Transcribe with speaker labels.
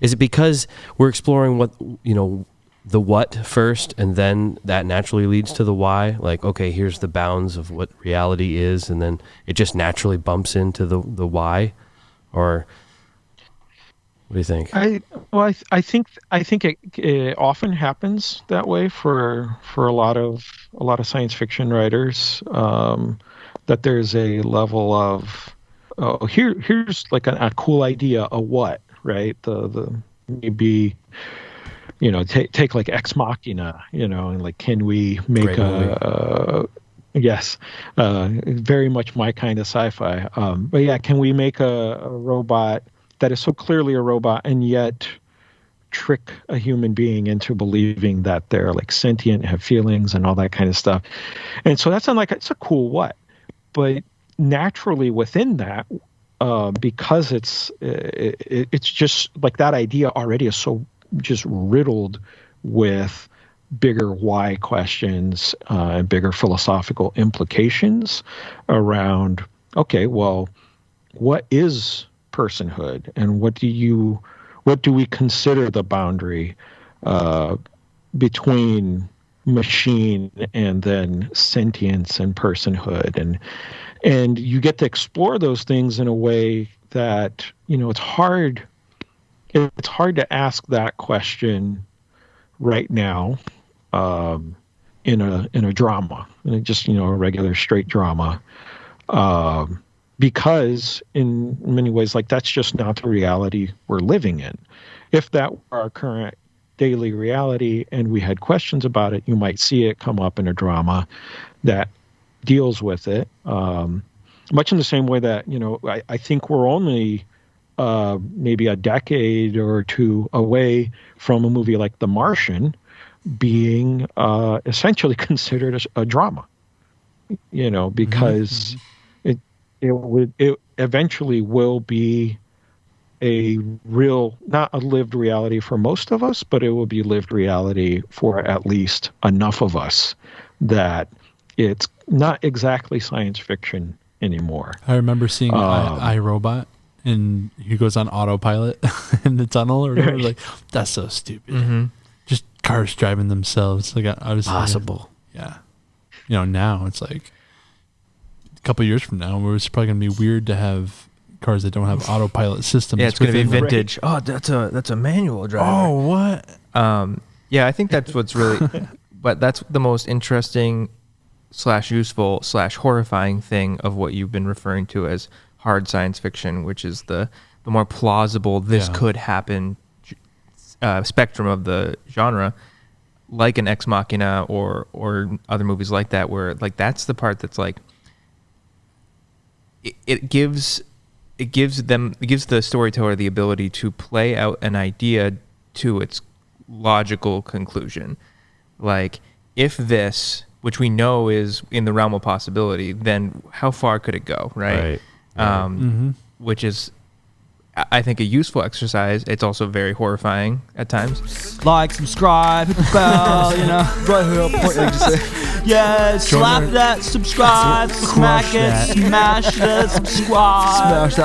Speaker 1: Is it because we're exploring what, the what first, and then that naturally leads to the why? Like, okay, here's the bounds of what reality is, and then it just naturally bumps into the why? Or what do you think?
Speaker 2: I think it often happens that way for a lot of science fiction writers, that there's a level of here's like a cool idea, a what, right? The maybe take like Ex Machina, and like, can we make yes, very much my kind of sci-fi. But yeah, can we make a robot that is so clearly a robot and yet trick a human being into believing that they're like sentient, have feelings and all that kind of stuff? And so that's it's a cool what, but naturally within that, because it's just like that idea already is so just riddled with bigger why questions and bigger philosophical implications around, okay, well, what is personhood, and what do we consider the boundary between machine and then sentience and personhood, and you get to explore those things in a way that it's hard to ask that question right now in a drama, in just a regular straight drama, because in many ways, like, that's just not the reality we're living in. If that were our current daily reality and we had questions about it, you might see it come up in a drama that deals with it, much in the same way that I think we're only maybe a decade or two away from a movie like The Martian being essentially considered a drama, because it eventually will be a real, not a lived reality for most of us, but it will be lived reality for at least enough of us that it's not exactly science fiction anymore.
Speaker 3: I remember seeing iRobot, and he goes on autopilot in the tunnel or whatever. Like, that's so stupid. Mm-hmm. Just cars driving themselves. Like, I was
Speaker 1: possible.
Speaker 3: Yeah. Now it's like a couple years from now, where it's probably going to be weird to have cars that don't have autopilot systems.
Speaker 4: Yeah, it's going to be vintage. Right. Oh, that's a manual driver.
Speaker 3: Oh, what?
Speaker 4: Yeah, I think that's what's really, but that's the most interesting / useful / horrifying thing of what you've been referring to as hard science fiction, which is the more plausible could happen spectrum of the genre, like an Ex Machina or other movies like that, where like that's the part that's like it gives the storyteller the ability to play out an idea to its logical conclusion. Like, if this, which we know is in the realm of possibility, then how far could it go, right? Which is, I think, a useful exercise. It's also very horrifying at times.
Speaker 5: Like, subscribe, hit the bell, right here. Yeah, slap that subscribe, smack it, smash that subscribe.
Speaker 6: Smash that